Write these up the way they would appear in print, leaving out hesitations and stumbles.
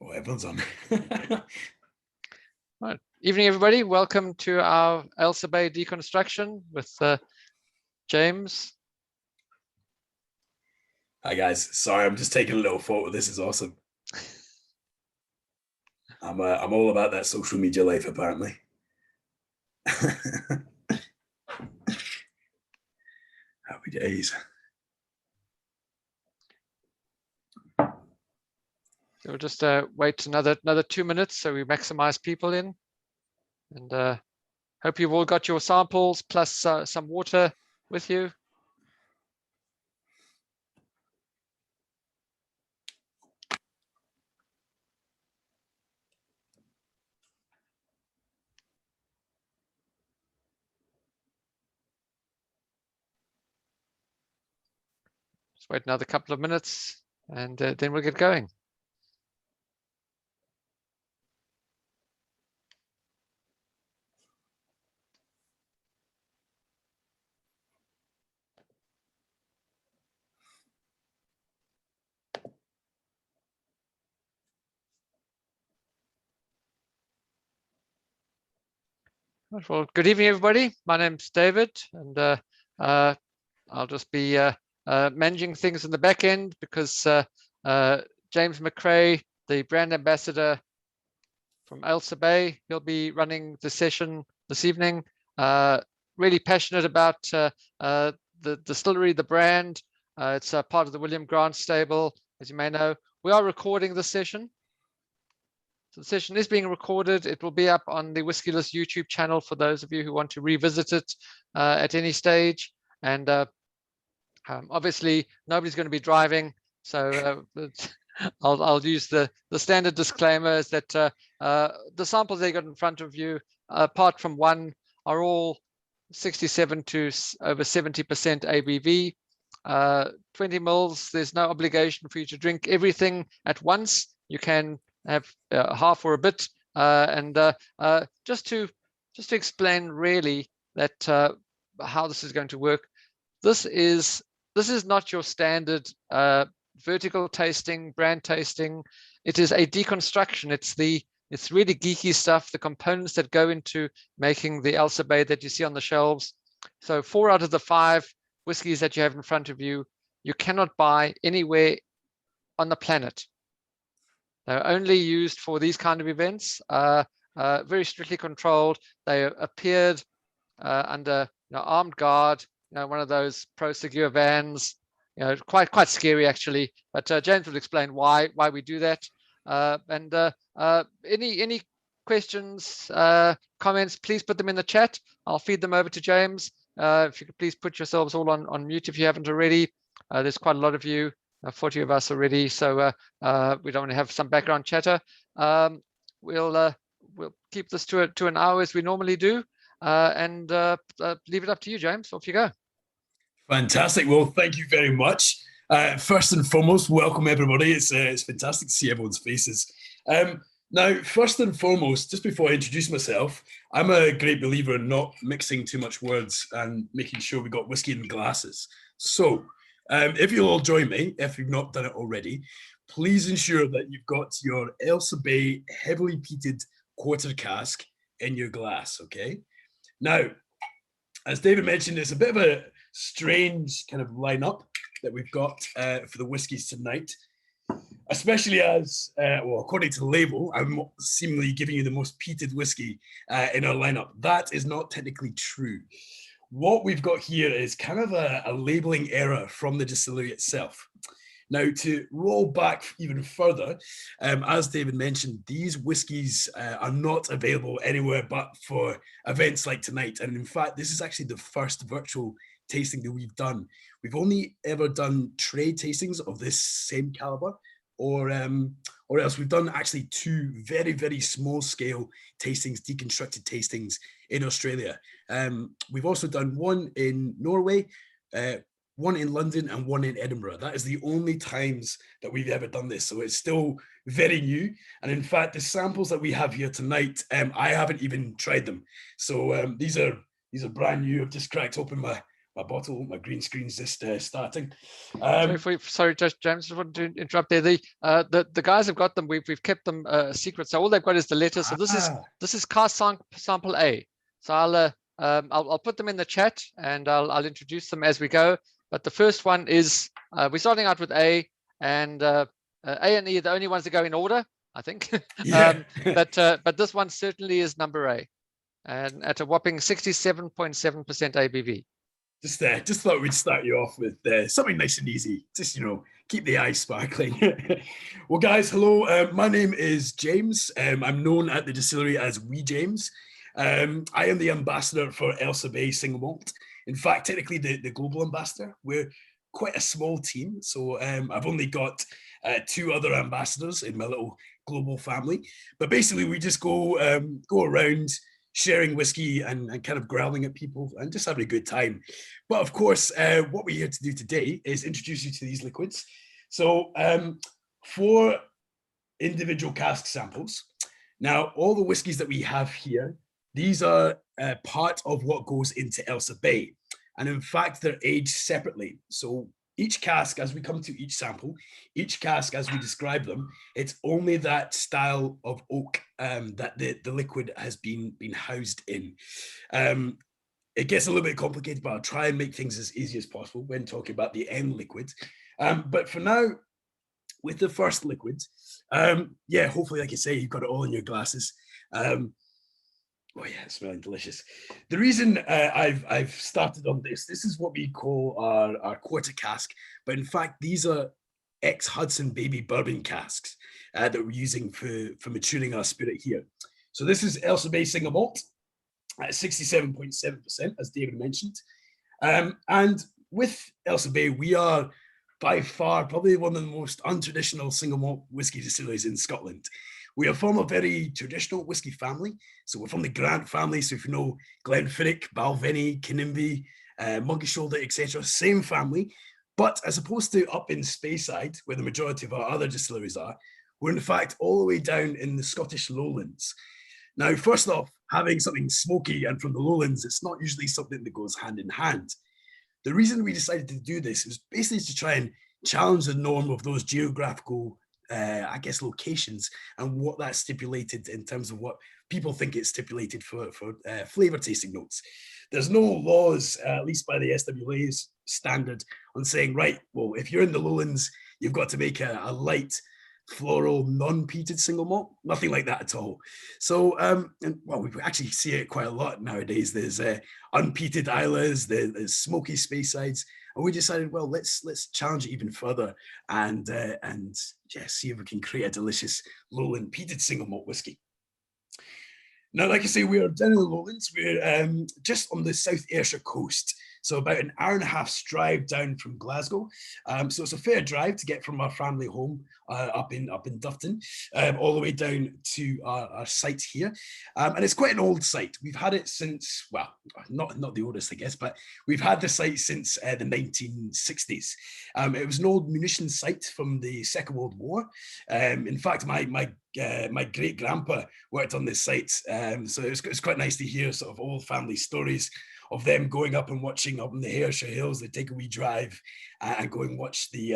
Oh, everyone's on. Right. Evening, everybody. Welcome to our Ailsa Bay Deconstruction with James. Hi, guys. Sorry, I'm just taking a little photo. This is awesome. I'm all about that social media life, apparently. Happy days. So we'll just wait another 2 minutes so we maximize people in, and hope you've all got your samples plus some water with you. Just wait another couple of minutes and then we'll get going. Well, good evening, everybody. My name's David, and I'll just be managing things in the back end because James Macrae, the brand ambassador from Ailsa Bay, he'll be running the session this evening. Really passionate about the distillery, the brand. It's a part of the William Grant stable, as you may know. We are recording the session. So the session is being recorded. It will be up on the Whisky List YouTube channel for those of you who want to revisit it at any stage. And obviously, nobody's going to be driving, so I'll use the standard disclaimers that the samples they got in front of you, apart from one, are all 67 to over 70% ABV. 20 mils. There's no obligation for you to drink everything at once. You can have half or a bit, and just to explain really that how this is going to work. This is not your standard vertical tasting, brand tasting. It is a deconstruction. It's really geeky stuff, the components that go into making the Ailsa Bay that you see on the shelves. So 4 out of the 5 whiskies that you have in front of you, you cannot buy anywhere on the planet. They're only used for these kind of events, very strictly controlled. They appeared under armed guard, one of those Pro Segura vans, quite scary actually. But James will explain why we do that. And any questions, comments, please put them in the chat. I'll feed them over to James. If you could please put yourselves all on mute if you haven't already. There's quite a lot of you, 40 of us already, so we don't want to have some background chatter. We'll keep this to an hour as we normally do, and leave it up to you, James. Off you go. Fantastic. Well, thank you very much. First and foremost, welcome everybody. It's fantastic to see everyone's faces. Now, first and foremost, just before I introduce myself, I'm a great believer in not mixing too much words and making sure we got whiskey in glasses. So, if you'll all join me, if you've not done it already, please ensure that you've got your Ailsa Bay heavily peated quarter cask in your glass, okay? Now, as David mentioned, it's a bit of a strange kind of lineup that we've got for the whiskies tonight, especially as, well, according to the label, I'm seemingly giving you the most peated whiskey in our lineup. That is not technically true. What we've got here is kind of a labeling error from the distillery itself. Now, to roll back even further, as David mentioned, these whiskies are not available anywhere but for events like tonight. And in fact, this is actually the first virtual tasting that we've done. We've only ever done trade tastings of this same caliber, or else we've done actually 2 very, very small scale tastings, deconstructed tastings in Australia. We've also done one in Norway, one in London, and one in Edinburgh. That is the only times that we've ever done this. So it's still very new. And in fact, the samples that we have here tonight, I haven't even tried them. So these are brand new. I've just cracked open my my bottle. My green screen's just starting. Sorry, just James, I just wanted to interrupt there. The guys have got them. We've kept them secret, so all they've got is the letters. So this is Cask sample A. So I'll put them in the chat and I'll introduce them as we go. But the first one is we're starting out with A, and A and E are the only ones that go in order, I think. Yeah. But this one certainly is number A, and at a whopping 67.7% ABV. Just thought we'd start you off with something nice and easy. Just, keep the eyes sparkling. Well, guys, hello. My name is James. I'm known at the distillery as Wee James. I am the ambassador for Ailsa Bay single malt. In fact, technically the global ambassador. We're quite a small team, so I've only got 2 other ambassadors in my little global family. But basically, we just go around sharing whiskey and kind of growling at people and just having a good time. But of course, what we're here to do today is introduce you to these liquids. So 4 individual cask samples. Now, all the whiskies that we have here, these are part of what goes into Ailsa Bay. And in fact, they're aged separately. So each cask, as we come to each sample, each cask, as we describe them, it's only that style of oak that the liquid has been housed in. It gets a little bit complicated, but I'll try and make things as easy as possible when talking about the end liquid. But for now, with the first liquid, hopefully, like I say, you've got it all in your glasses. Oh yeah, it's smelling delicious. The reason I've started on this is what we call our quarter cask, but in fact, these are ex-Hudson Baby bourbon casks that we're using for maturing our spirit here. So this is Ailsa Bay single malt at 67.7%, as David mentioned. And with Ailsa Bay, we are by far probably one of the most untraditional single malt whiskey distilleries in Scotland. We are from a very traditional whiskey family. So we're from the Grant family. So if you know Glenfiddich, Balvenie, Kinnimbie, Monkey Shoulder, etc., same family. But as opposed to up in Speyside, where the majority of our other distilleries are, we're in fact all the way down in the Scottish lowlands. Now, first off, having something smoky and from the lowlands, it's not usually something that goes hand in hand. The reason we decided to do this is basically to try and challenge the norm of those geographical locations and what that's stipulated in terms of what people think it's stipulated for flavor tasting notes. There's no laws, at least by the SWA's standard, on saying, right, well, if you're in the lowlands, you've got to make a light floral non-peated single malt. Nothing like that at all. So, we actually see it quite a lot nowadays. There's unpeated Islas, there's smoky Speysides, and we decided, well, let's challenge it even further and see if we can create a delicious lowland peated single malt whiskey. Now, like I say, we are down in the lowlands. We're just on the South Ayrshire coast. So about an hour and a half's drive down from Glasgow. So it's a fair drive to get from our family home up in Dufton, all the way down to our site here. And it's quite an old site. We've had it since, well, not the oldest, I guess, but we've had the site since the 1960s. It was an old munitions site from the Second World War. In fact, my great grandpa worked on this site. So it's quite nice to hear sort of old family stories of them going up and watching up in the Ayrshire Hills. They take a wee drive and go and watch the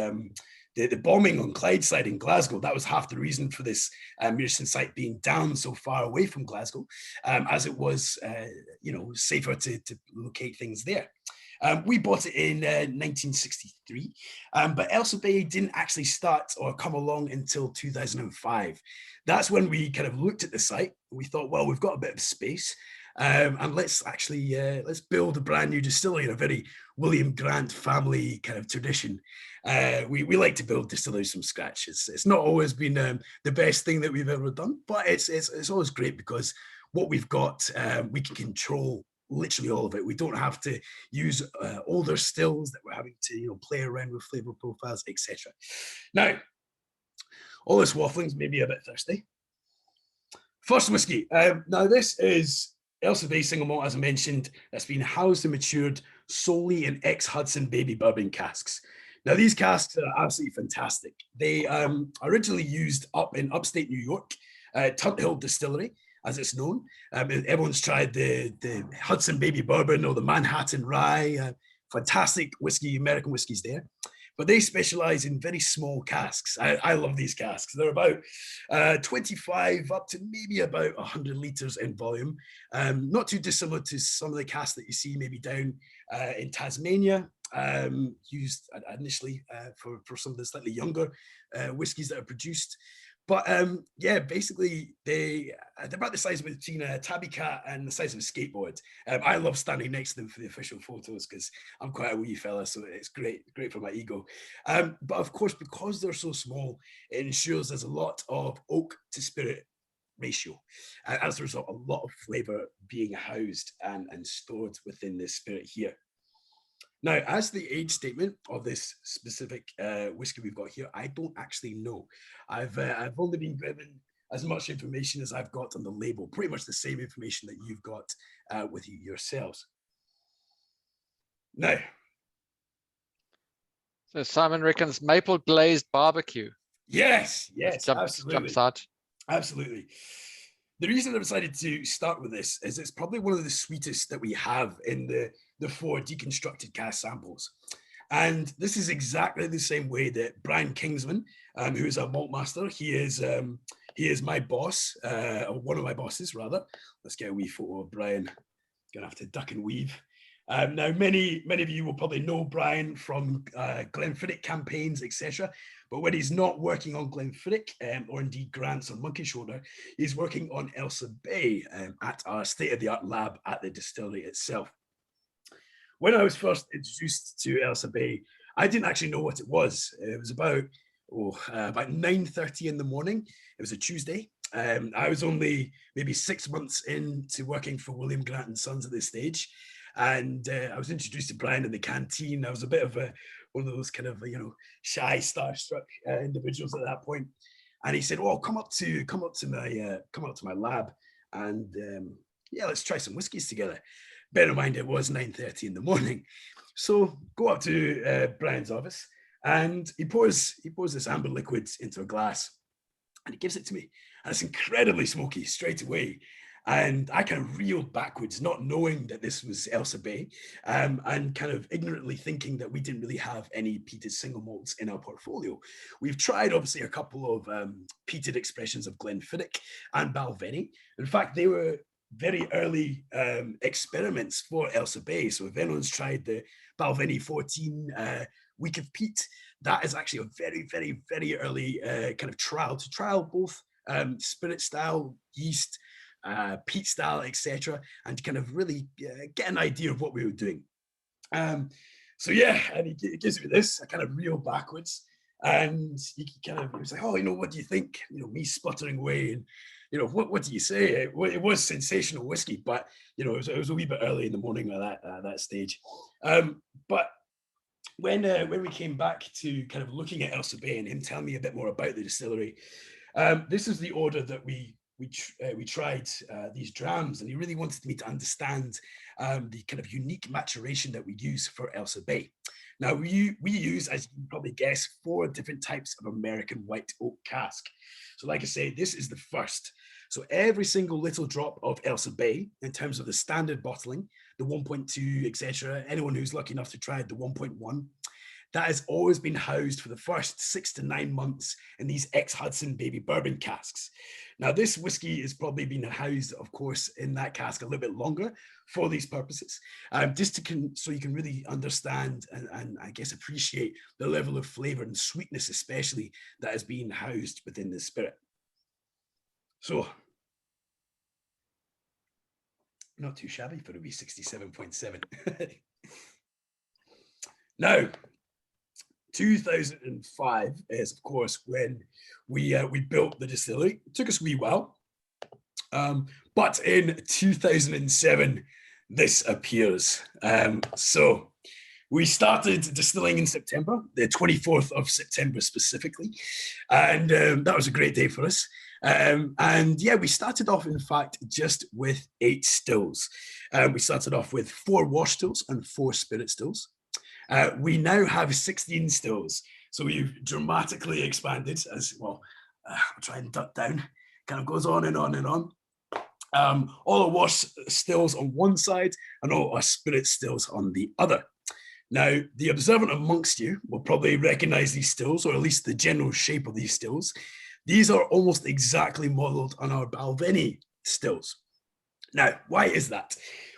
bombing on Clydeside in Glasgow. That was half the reason for this munition site being down so far away from Glasgow, as it was, safer to locate things there. We bought it in 1963, but Ailsa Bay didn't actually start or come along until 2005. That's when we kind of looked at the site. We thought, well, we've got a bit of space. And let's build a brand new distillery in a very William Grant family kind of tradition. We like to build distilleries from scratch. It's not always been the best thing that we've ever done, but it's always great because what we've got, we can control literally all of it. We don't have to use older stills that we're having to play around with flavor profiles, etc. Now, all this waffling's maybe a bit thirsty. First whiskey. Now this is Ailsa Bay single malt, as I mentioned, that's been housed and matured solely in ex-Hudson Baby bourbon casks. Now, these casks are absolutely fantastic. They originally used up in upstate New York, Tunt Hill Distillery, as it's known. Everyone's tried the Hudson Baby bourbon or the Manhattan Rye. fantastic whiskey, American whiskies there. But they specialize in very small casks. I love these casks. They're about 25 up to maybe about 100 liters in volume. Not too dissimilar to some of the casks that you see maybe down in Tasmania, used initially for some of the slightly younger whiskies that are produced. But yeah, basically they're about the size between a tabby cat and the size of a skateboard. I love standing next to them for the official photos because I'm quite a wee fella, so it's great for my ego. But of course, because they're so small, it ensures there's a lot of oak to spirit ratio. And as a result, a lot of flavor being housed and stored within this spirit here. Now, as the age statement of this specific whiskey we've got here, I don't actually know. I've only been given as much information as I've got on the label, pretty much the same information that you've got with you yourselves. Now, so Simon reckons maple glazed barbecue. Yes, absolutely. Jumps out. Absolutely. The reason I decided to start with this is it's probably one of the sweetest that we have in the 4 deconstructed cask samples. And this is exactly the same way that Brian Kingsman, who is a malt master, he is my boss, or one of my bosses rather. Let's get a wee photo of Brian. Gonna have to duck and weave. Now, many of you will probably know Brian from Glenfiddich campaigns, etc. But when he's not working on Glenfiddich, or indeed Grants or Monkey Shoulder, he's working on Ailsa Bay at our state-of-the-art lab at the distillery itself. When I was first introduced to Ailsa Bay, I didn't actually know what it was. It was about 9:30 in the morning. It was a Tuesday. I was only maybe 6 months into working for William Grant and Sons at this stage. And I was introduced to Brian in the canteen. I was a bit of one of those kind of shy, starstruck individuals at that point. And he said, "Oh, come up to my lab, and yeah, let's try some whiskies together." Bear in mind, it was 9:30 in the morning, so go up to Brian's office, and he pours this amber liquid into a glass, and he gives it to me, and it's incredibly smoky straight away. And I kind of reeled backwards, not knowing that this was Ailsa Bay, and kind of ignorantly thinking that we didn't really have any peated single malts in our portfolio. We've tried, obviously, a couple of peated expressions of Glenfiddich and Balvenie. In fact, they were very early experiments for Ailsa Bay. So if anyone's tried the Balvenie 14 week of peat, that is actually a very, very, very early kind of trial both spirit style, yeast, peat style, etc., and kind of really get an idea of what we were doing. So yeah, and he gives me this. I kind of reel backwards, and he was like, "Oh, what do you think?" Me sputtering away, and what do you say? It was sensational whiskey, but it was a wee bit early in the morning at that stage. But when we came back to kind of looking at Ailsa Bay and him telling me a bit more about the distillery, this is the order that we tried these drams, and he really wanted me to understand the kind of unique maturation that we use for Ailsa Bay. Now, we use, as you can probably guess, 4 different types of American white oak cask. So like I say, this is the first. So every single little drop of Ailsa Bay, in terms of the standard bottling, the 1.2, etc., anyone who's lucky enough to try the 1.1, that has always been housed for the first 6 to 9 months in these ex-Hudson baby bourbon casks. Now, this whiskey has probably been housed, of course, in that cask a little bit longer for these purposes, so you can really understand and I guess appreciate the level of flavor and sweetness, especially, that has been housed within this spirit. So, not too shabby for a wee 67.7. Now, 2005 is, of course, when we built the distillery. It took us a wee while, but in 2007, this appears. So we started distilling in September, the 24th of September specifically, and that was a great day for us. And yeah, we started off, in fact, just with 8 stills. We started off with 4 wash stills and 4 spirit stills. We now have 16 stills, so we've dramatically expanded as well. I'll try and duck down. Kind of goes on and on and on. All our wash stills on one side and all our spirit stills on the other. Now, the observant amongst you will probably recognize these stills, or at least the general shape of these stills. These are almost exactly modeled on our Balvenie stills. Now, why is that?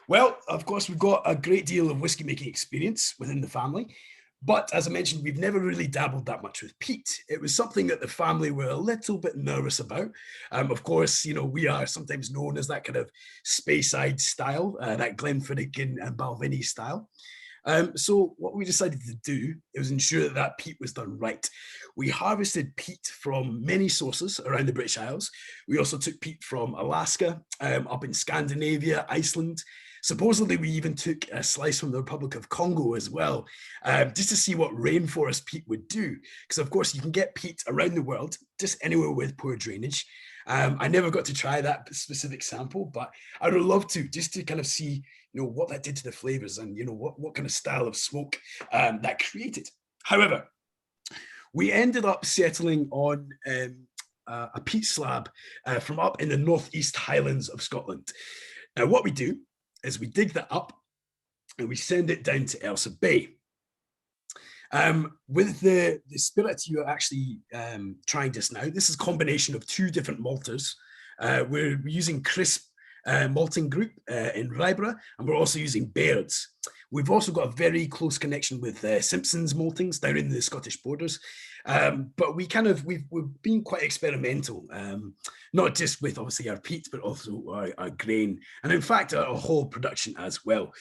Well, of course, we've got a great deal of whiskey making experience within the family, but as I mentioned, we've never really dabbled that much with peat. It was something that the family were a little bit nervous about. Of course, we are sometimes known as that kind of Speyside style, that Glenfiddich and Balvenie style. So what we decided to do was ensure that that peat was done right. We harvested peat from many sources around the British Isles. We also took peat from Alaska, up in Scandinavia, Iceland. Supposedly, we even took a slice from the Republic of Congo as well, just to see what rainforest peat would do. Because, of course, you can get peat around the world, just anywhere with poor drainage. I never got to try that specific sample, but I would love to, just to kind of see what that did to the flavors and what kind of style of smoke that created. However, we ended up settling on a peat slab from up in the Northeast Highlands of Scotland. Now, what we do is we dig that up and we send it down to Ailsa Bay. With the spirit you're actually trying just now, this is a combination of two different malters. We're using Crisp malting group in Ryborough, and we're also using Baird's. We've also got a very close connection with Simpson's maltings down in the Scottish borders. But we've been quite experimental, not just with obviously our peat, but also our grain, and in fact our whole production as well.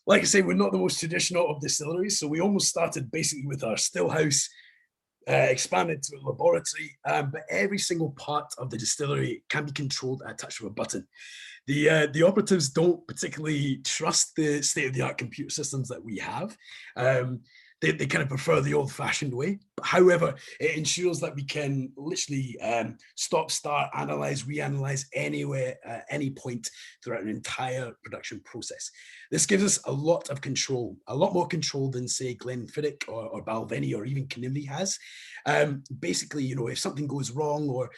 Like I say, we're not the most traditional of distilleries, so we almost started basically with our still house, expanded to a laboratory, but every single part of the distillery can be controlled at a touch of a button. The operatives don't particularly trust the state-of-the-art computer systems that we have. They kind of prefer the old-fashioned way. But however, it ensures that we can literally stop, start, analyze, reanalyze anywhere, at any point throughout an entire production process. This gives us a lot of control, a lot more control than, say, Glenfiddich or Balvenie or even Kinnive has. Basically, if something goes wrong or,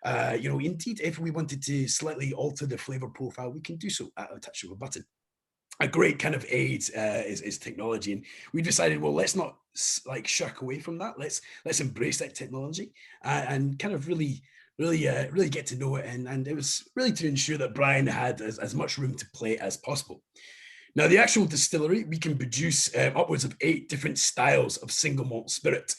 indeed, if we wanted to slightly alter the flavor profile, we can do so at a touch of a button. A great kind of aid is technology, and we decided, well, let's not shirk away from that. Let's embrace that technology and kind of really get to know it. And it was really to ensure that Brian had as much room to play as possible. Now, the actual distillery, we can produce upwards of 8 different styles of single malt spirit.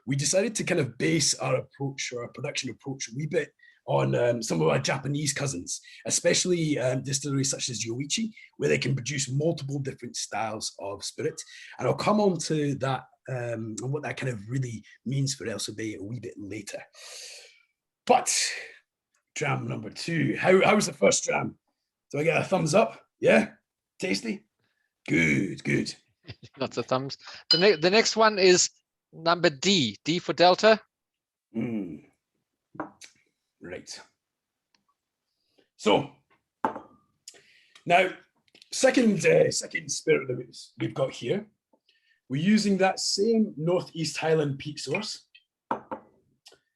We decided to kind of base our approach or our production approach a wee bit on some of our Japanese cousins, especially distilleries such as Yoichi, where they can produce multiple different styles of spirit. And I'll come on to that and what that kind of really means for Ailsa Bay a wee bit later. But dram number 2, how was the first dram? Do I get a thumbs up? Yeah? Tasty? Good. Lots of thumbs. The next one is number D for Delta. Right. So now, second spirit that we've got here, we're using that same Northeast Highland peat source,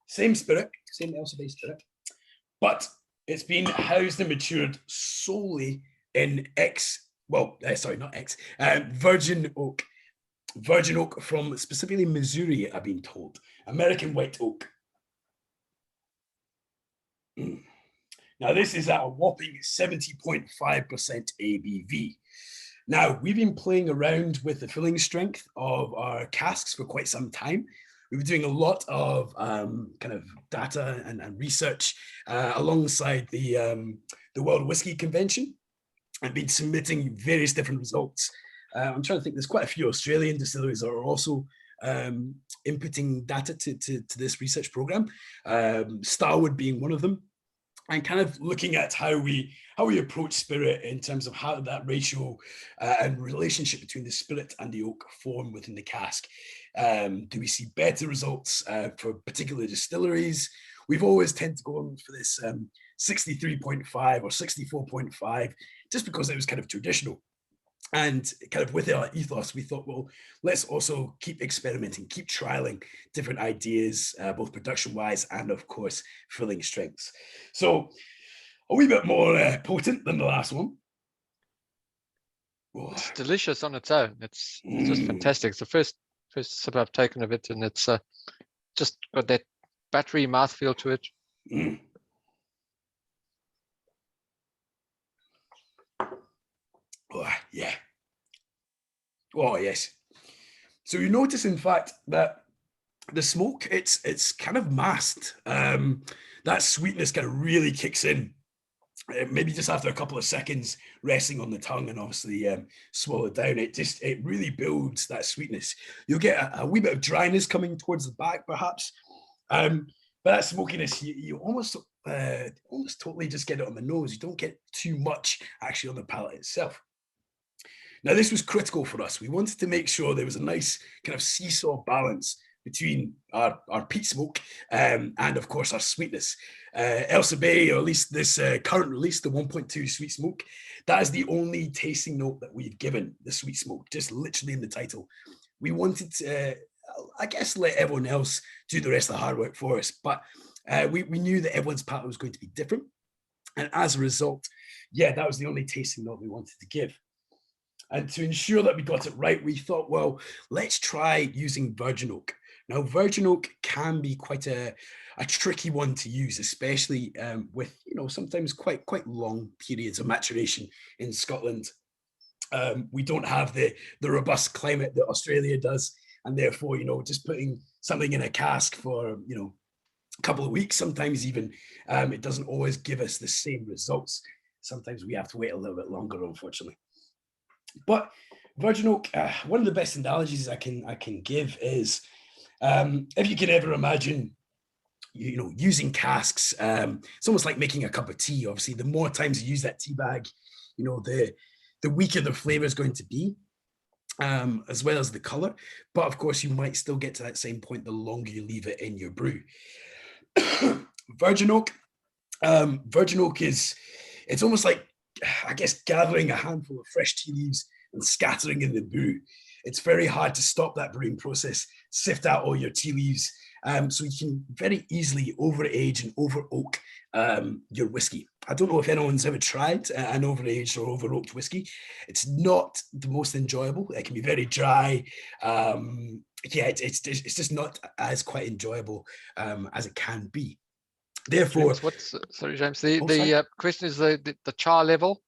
same spirit, same Ailsa Bay spirit, but it's been housed and matured solely in virgin oak. Virgin oak from specifically Missouri, I've been told. American white oak. Now, this is at a whopping 70.5% ABV. Now, we've been playing around with the filling strength of our casks for quite some time. We've been doing a lot of kind of data and research alongside the World Whisky Convention, and been submitting various different results. I'm trying to think, there's quite a few Australian distilleries that are also inputting data to this research program, Starwood being one of them, and kind of looking at how we approach spirit in terms of how that ratio and relationship between the spirit and the oak form within the cask. Do we see better results for particular distilleries? We've always tended to go on for this 63.5 or 64.5, just because it was kind of traditional. And kind of with our ethos, we thought, well, let's also keep experimenting, keep trialing different ideas, both production-wise and, of course, filling strengths. So a wee bit more potent than the last one. Oh. It's delicious on its own. It's just fantastic. It's the first sip I've taken of it, and it's just got that battery mouthfeel to it. Oh, yeah. Oh, yes. So you notice, in fact, that the smoke, it's kind of masked. That sweetness kind of really kicks in. Maybe just after a couple of seconds resting on the tongue and obviously swallow it down, it really builds that sweetness. You'll get a wee bit of dryness coming towards the back, perhaps. But that smokiness, you almost totally just get it on the nose. You don't get too much actually on the palate itself. Now, this was critical for us. We wanted to make sure there was a nice kind of seesaw balance between our peat smoke and, of course, our sweetness. Ailsa Bay, or at least this current release, the 1.2 sweet smoke, that is the only tasting note that we've given the sweet smoke, just literally in the title. We wanted to, I guess, let everyone else do the rest of the hard work for us, but we knew that everyone's palate was going to be different. And as a result, yeah, that was the only tasting note we wanted to give. And to ensure that we got it right, we thought, well, let's try using virgin oak. Now, virgin oak can be quite a tricky one to use, especially with, sometimes quite long periods of maturation in Scotland. We don't have the robust climate that Australia does. And therefore, just putting something in a cask for, a couple of weeks, sometimes even, it doesn't always give us the same results. Sometimes we have to wait a little bit longer, unfortunately. But virgin oak, one of the best analogies I can give is, if you can ever imagine, using casks, it's almost like making a cup of tea. Obviously, the more times you use that tea bag, the weaker the flavor is going to be, as well as the color. But of course, you might still get to that same point the longer you leave it in your brew. Virgin oak is, it's almost like, I guess, gathering a handful of fresh tea leaves and scattering in the brew. It's very hard to stop that brewing process, sift out all your tea leaves, so you can very easily over-age and over-oak your whiskey. I don't know if anyone's ever tried an over-aged or over-oaked whiskey. It's not the most enjoyable. It can be very dry. It's just not as quite enjoyable as it can be. Therefore, sorry, James. The question is the char level.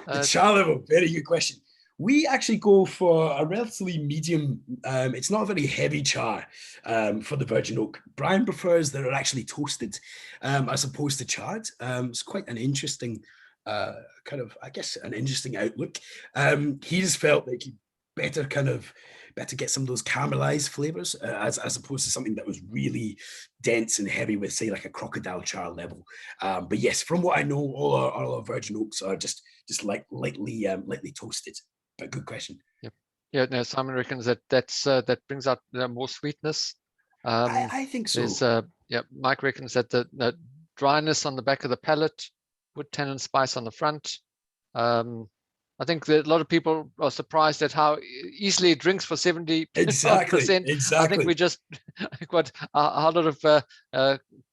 The char level, very good question. We actually go for a relatively medium. It's not a very heavy char for the virgin oak. Brian prefers that are actually toasted as opposed to charred. It's quite an interesting kind of, I guess, an interesting outlook. He's felt that he better get some of those caramelized flavors as opposed to something that was really dense and heavy with, say, like a crocodile char level. But yes, from what I know, all our virgin oaks are just like lightly toasted. But good question. Yep. Yeah. No, Simon reckons that brings out more sweetness. I think so. Mike reckons that the dryness on the back of the palate, wood, tannin, spice on the front. I think that a lot of people are surprised at how easily it drinks for 70%. Exactly. I think we just got a lot of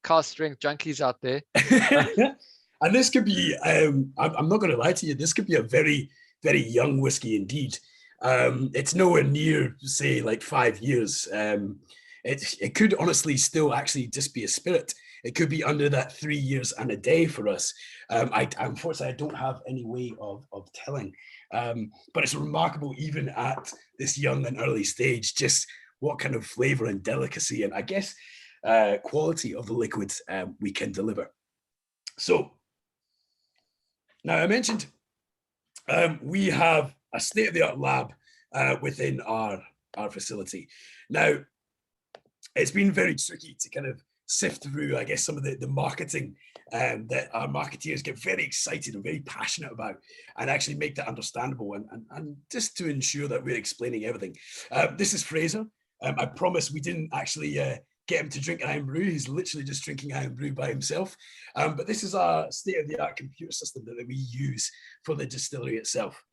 cask strength junkies out there. And this could be, I'm not going to lie to you, this could be a very, very young whiskey indeed. It's nowhere near, say, like 5 years. It could honestly still actually just be a spirit. It could be under that 3 years and a day for us. Unfortunately, I don't have any way of telling. But it's remarkable, even at this young and early stage, just what kind of flavor and delicacy and, I guess, quality of the liquid we can deliver. So, now I mentioned we have a state-of-the-art lab within our facility. Now, it's been very tricky to kind of sift through, I guess, some of the marketing that our marketeers get very excited and very passionate about, and actually make that understandable and just to ensure that we're explaining everything. This is Fraser. I promise we didn't actually get him to drink Iron Brew. He's literally just drinking Iron Brew by himself. But this is our state-of-the-art computer system that we use for the distillery itself.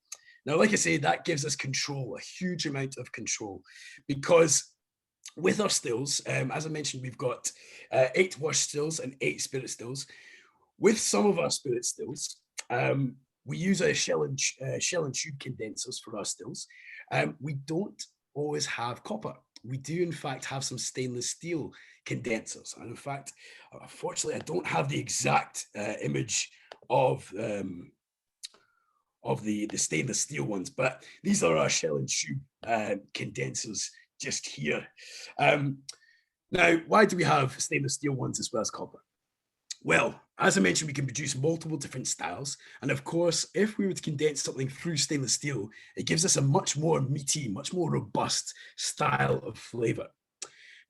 Now, like I say, that gives us control, a huge amount of control, because with our stills, as I mentioned, we've got 8 wash stills and 8 spirit stills. With some of our spirit stills, we use a shell and tube condensers for our stills. We don't always have copper. We do, in fact, have some stainless steel condensers. And in fact, unfortunately, I don't have the exact image of the stainless steel ones, but these are our shell and tube condensers just here. Now, why do we have stainless steel ones as well as copper? Well, as I mentioned, we can produce multiple different styles. And of course, if we were to condense something through stainless steel, it gives us a much more meaty, much more robust style of flavor.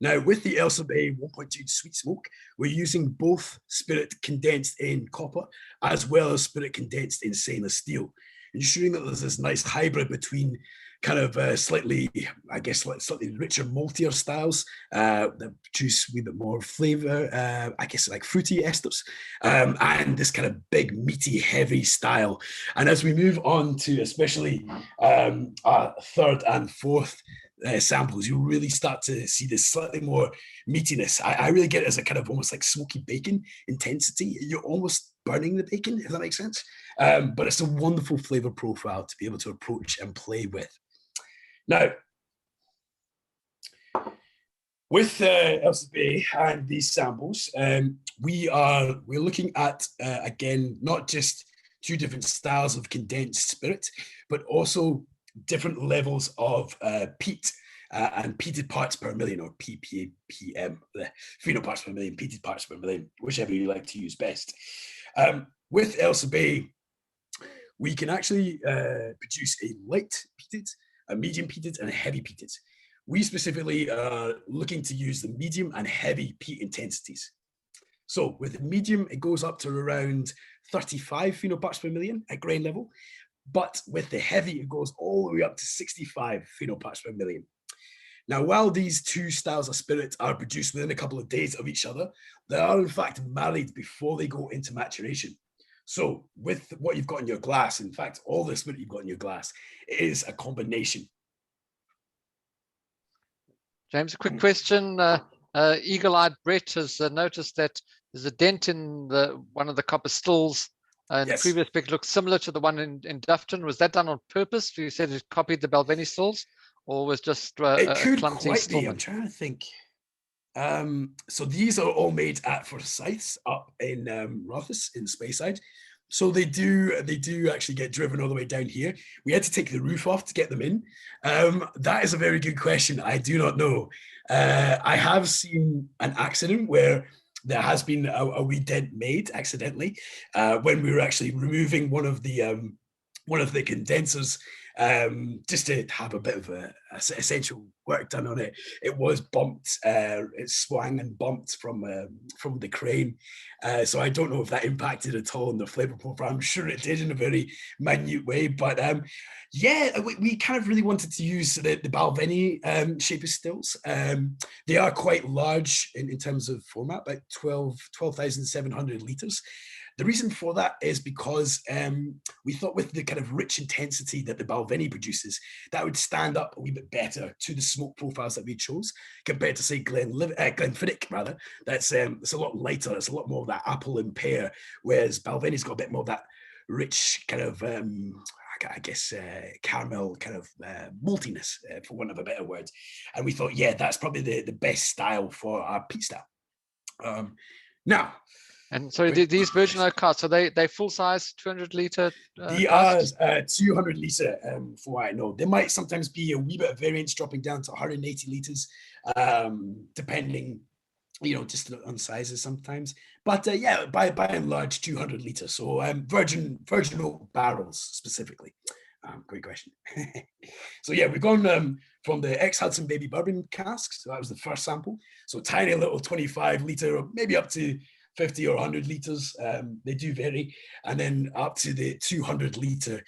Now, with the Ailsa Bay 1.2 sweet smoke, we're using both spirit condensed in copper as well as spirit condensed in stainless steel, ensuring that there's this nice hybrid between kind of slightly, I guess, slightly richer, maltier styles that produce a wee bit more flavor, I guess like fruity esters, and this kind of big, meaty, heavy style. And as we move on to especially our third and fourth samples, you really start to see this slightly more meatiness. I really get it as a kind of almost like smoky bacon intensity. You're almost burning the bacon, if that makes sense. But it's a wonderful flavor profile to be able to approach and play with. Now, with Ailsa Bay and these samples, we're looking at again not just two different styles of condensed spirit, but also different levels of peat and peated parts per million, or ppm, the phenol parts per million, peated parts per million, whichever you like to use best. With Ailsa Bay, we can actually produce a light peated, a medium peated, and a heavy peated. We specifically are looking to use the medium and heavy peat intensities. So with the medium, it goes up to around 35 phenol parts per million at grain level, but with the heavy, it goes all the way up to 65 phenol parts per million. Now, while these two styles of spirit are produced within a couple of days of each other, they are in fact married before they go into maturation. So with what you've got in your glass, in fact, all the spirit you've got in your glass is a combination. James, a quick question. Eagle-eyed Brett has noticed that there's a dent in one of the copper stills. And yes. The previous pic looks similar to the one in Dufton. Was that done on purpose? You said it copied the Balvenie stills, or was just it could clumsy quite stillman? be. I'm trying to think. So these are all made at Forsyths up in Rothes in Speyside. So they do actually get driven all the way down here. We had to take the roof off to get them in. That is a very good question. I do not know. I have seen an accident where there has been a wee dent made accidentally when we were actually removing one of the condensers just to have a bit of essential work done on it. It was bumped, it swung and bumped from the crane. So I don't know if that impacted at all on the flavor profile. I'm sure it did in a very minute way, but yeah, we kind of really wanted to use the Balvenie shape of stills. They are quite large in terms of format, about 12,700 litres. The reason for that is because we thought with the kind of rich intensity that the Balvenie produces, that would stand up a wee bit better to the smoke profiles that we chose compared to, say, Glenfiddich, rather. That's it's a lot lighter. It's a lot more of that apple and pear, whereas Balvenie's got a bit more of that rich kind of, I guess, caramel kind of maltiness, for want of a better word. And we thought, yeah, that's probably the best style for our peat style. Now, and so these virgin oak casks, so they full size 200 litre they are 200 litre for what I know. There might sometimes be a wee bit of variance dropping down to 180 litres, depending, just on sizes sometimes. But yeah, by and large, 200 litres. So virgin oak barrels specifically. Great question. So yeah, we've gone from the ex-Hudson Baby Bourbon casks. So that was the first sample. So tiny little 25 litre, or maybe up to 50 or 100 litres, they do vary, and then up to the 200 litre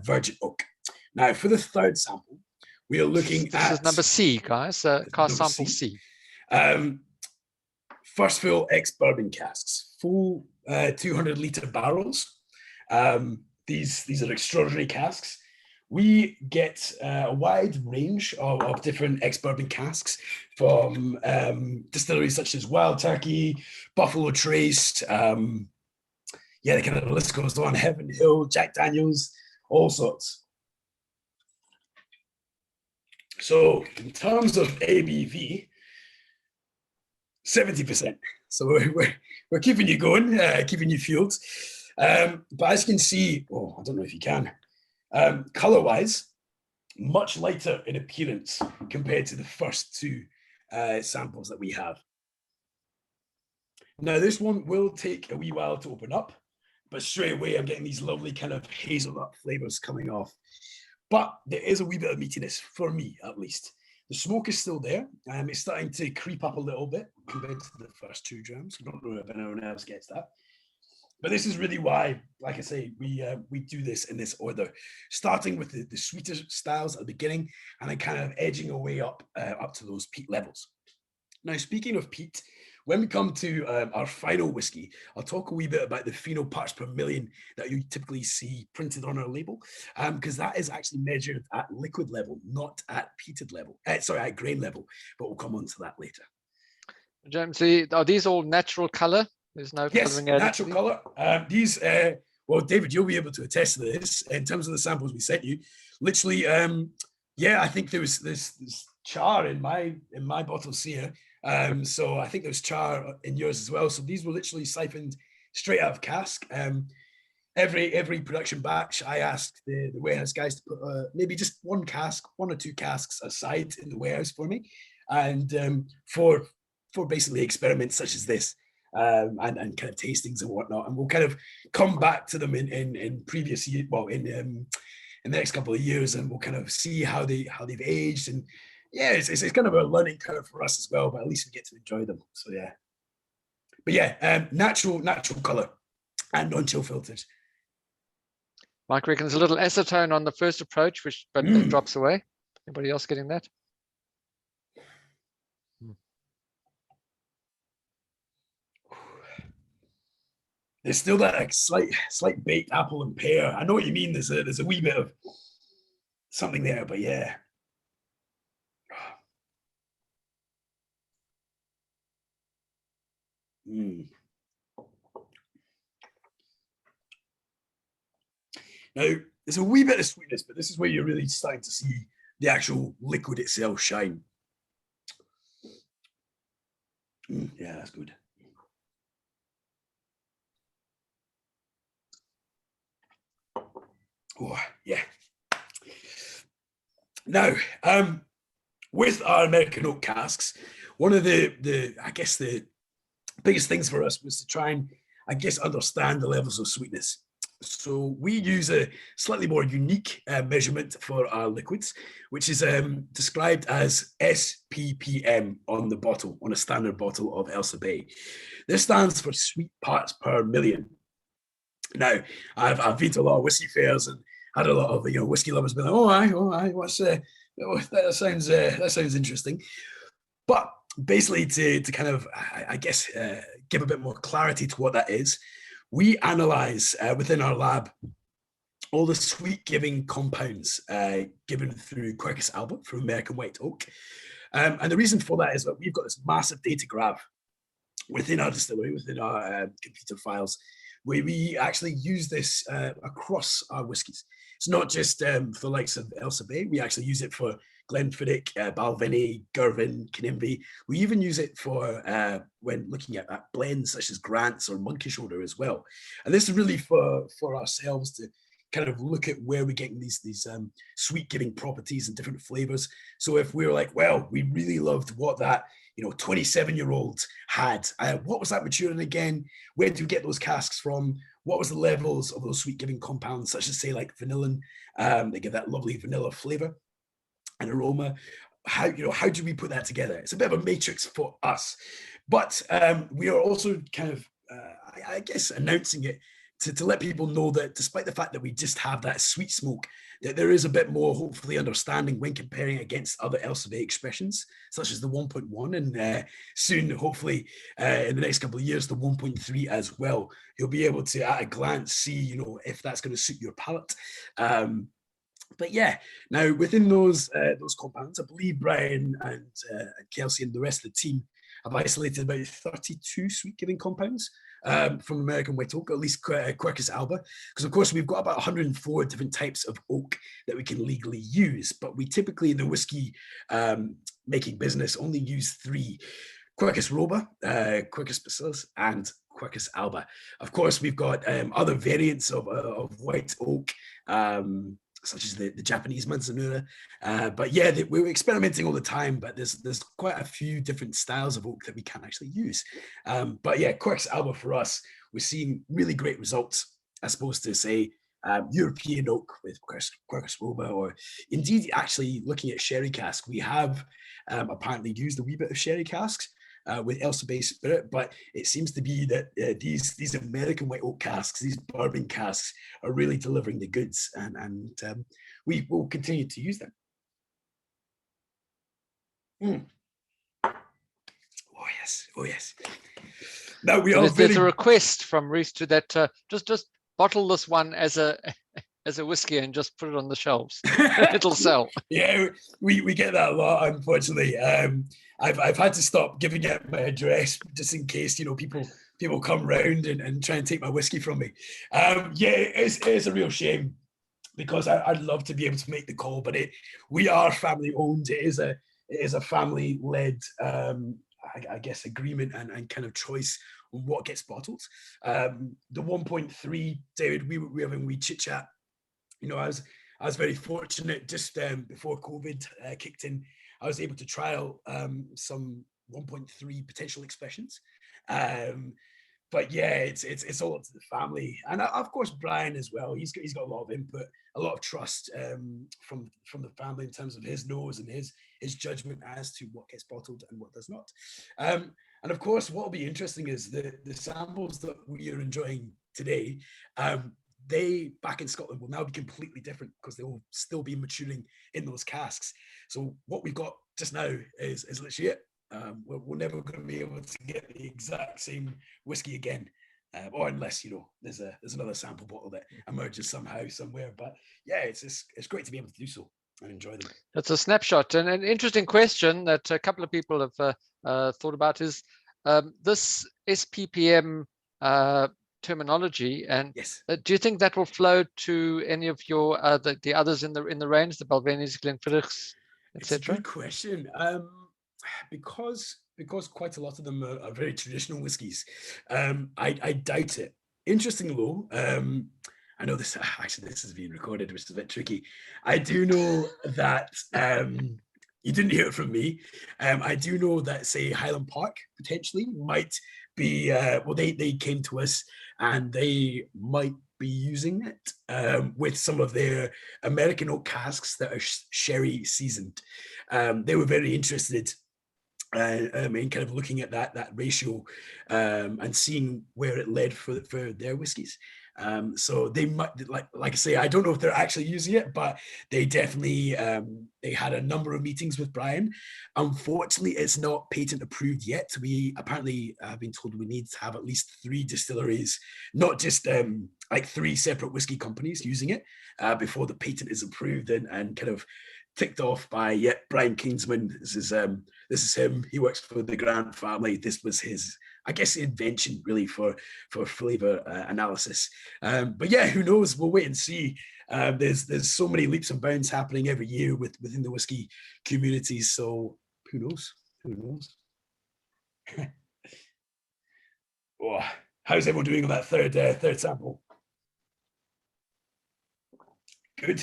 virgin oak. Now, for the third sample, we are looking at... This is number C, guys, cask sample C. First fill ex-bourbon casks, full 200 litre barrels. These are extraordinary casks. We get a wide range of different ex-bourbon casks from distilleries such as Wild Turkey, Buffalo Trace, yeah, the kind of list goes on. Heaven Hill, Jack Daniels, all sorts. So in terms of ABV, 70%. So we're keeping you going, keeping you fueled. But as you can see, I don't know if you can, color-wise, much lighter in appearance compared to the first two samples that we have. Now, this one will take a wee while to open up, but straight away I'm getting these lovely kind of hazelnut flavors coming off. But there is a wee bit of meatiness, for me at least. The smoke is still there. It's starting to creep up a little bit compared to the first 2 drams. I don't know if anyone else gets that. But this is really why, like I say, we do this in this order, starting with the sweeter styles at the beginning and then kind of edging away up to those peat levels. Now, speaking of peat, when we come to our final whiskey, I'll talk a wee bit about the phenol parts per million that you typically see printed on our label, because that is actually measured at liquid level, not at peated level. At grain level, but we'll come on to that later. James, are these all natural color? There's no coloring added. Natural color. These, well, David, you'll be able to attest to this in terms of the samples we sent you. Literally, I think there was this char in my bottles here. So I think there's char in yours as well. So these were literally siphoned straight out of cask. Every production batch, I asked the warehouse guys to put maybe just one or two casks aside in the warehouse for me, and for basically experiments such as this. And kind of tastings and whatnot, and we'll kind of come back to them in previous years, in the next couple of years, and we'll kind of see how they've aged, and it's kind of a learning curve for us as well, but at least we get to enjoy them. So natural color and non-chill filters. Mike reckons a little acetone on the first approach, but it drops away. Anybody else getting that? There's still that slight baked apple and pear. I know what you mean. There's a wee bit of something there, but yeah. Now, there's a wee bit of sweetness, but this is where you're really starting to see the actual liquid itself shine. Yeah, that's good. Oh, yeah. Now, with our American oak casks, one of the I guess the biggest things for us was to try and, I guess, understand the levels of sweetness. So we use a slightly more unique measurement for our liquids, which is described as SPPM on the bottle, on a standard bottle of Ailsa Bay. This stands for sweet parts per million. Now, I've been to a lot of whiskey fairs and had a lot of whiskey lovers be like, "Oh, aye, what's that sounds interesting." But basically, to kind of, I guess, give a bit more clarity to what that is, we analyze within our lab all the sweet-giving compounds given through Quercus album from American white oak. And the reason for that is that we've got this massive data graph within our distillery, within our computer files, where we actually use this across our whiskies. It's not just for the likes of Ailsa Bay. We actually use it for Glenfiddich, Balvenie, Girvan, Kinnimbie. We even use it for when looking at blends such as Grant's or Monkey Shoulder as well. And this is really for ourselves to kind of look at where we're getting these sweet-giving properties and different flavors. So if we were like, well, we really loved what that 27-year-old had, what was that maturing again? Where do we get those casks from? What was the levels of those sweet-giving compounds, such as say like vanillin? They give that lovely vanilla flavor and aroma. How do we put that together? It's a bit of a matrix for us, but we are also kind of, I guess, announcing it to let people know that despite the fact that we just have that sweet smoke, that there is a bit more, hopefully, understanding when comparing against other Ailsa Bay expressions, such as the 1.1, and soon, hopefully, in the next couple of years, the 1.3 as well. You'll be able to, at a glance, see, if that's going to suit your palate. But yeah, now within those compounds, I believe Brian and Kelsey and the rest of the team I've isolated about 32 sweet-giving compounds from American white oak, at least Quercus alba, because of course we've got about 104 different types of oak that we can legally use, but we typically in the whiskey making business only use 3: Quercus roba, Quercus bacillus, and Quercus alba. Of course, we've got other variants of white oak, such as the Japanese Manzanilla. But yeah, we're experimenting all the time, but there's quite a few different styles of oak that we can't actually use. But yeah, Quercus alba for us, we're seeing really great results as opposed to, say, European oak with Quercus roba, or indeed actually looking at sherry cask. We have apparently used a wee bit of sherry casks with Ailsa Bay spirit, but it seems to be that these American white oak casks, these bourbon casks, are really delivering the goods, and we will continue to use them. Oh yes, oh yes. Now there's a request from Reese to that just bottle this one as a whiskey and just put it on the shelves. It'll sell. Yeah, we get that a lot, unfortunately. I've had to stop giving out my address just in case, people come round and try and take my whiskey from me. Yeah, it's a real shame, because I'd love to be able to make the call, but we are family owned. It is a family led, I guess, agreement and kind of choice on what gets bottled. The 1.3, David, we were having a wee chit chat. I was very fortunate just before COVID kicked in. I was able to trial some 1.3 potential expressions. But yeah, it's all up to the family, and of course Brian as well. He's got a lot of input, a lot of trust from the family in terms of his nose and his judgment as to what gets bottled and what does not. And of course, what will be interesting is the samples that we are enjoying today. They back in Scotland will now be completely different because they will still be maturing in those casks. So what we've got just now is literally it. We're never going to be able to get the exact same whiskey again, or unless there's another sample bottle that emerges somehow somewhere. But yeah, it's great to be able to do so and enjoy them. That's a snapshot, and an interesting question that a couple of people have thought about is this SPPM terminology, and yes. Do you think that will flow to any of your the others in the range, the Balvenis, Glenfiddichs, etc.? It's a good question. Because quite a lot of them are very traditional whiskies. I doubt it. Interesting though. I know this is being recorded, which is a bit tricky. I do know that you didn't hear it from me. I do know that, say, Highland Park potentially might be. They came to us and they might be using it with some of their American oak casks that are sherry seasoned. They were very interested in kind of looking at that ratio and seeing where it led for their whiskies. So they might, like I say, I don't know if they're actually using it, but they definitely they had a number of meetings with Brian. Unfortunately, it's not patent approved yet. We apparently have been told we need to have at least 3 distilleries, not just like 3 separate whiskey companies using it before the patent is approved and kind of ticked off by Brian Kingsman. This is him. He works for the Grant family. This was his, I guess, invention really for flavor analysis. But yeah, who knows? We'll wait and see. There's so many leaps and bounds happening every year within the whiskey communities. So who knows? Who knows? Oh, how's everyone doing on that third sample? Good.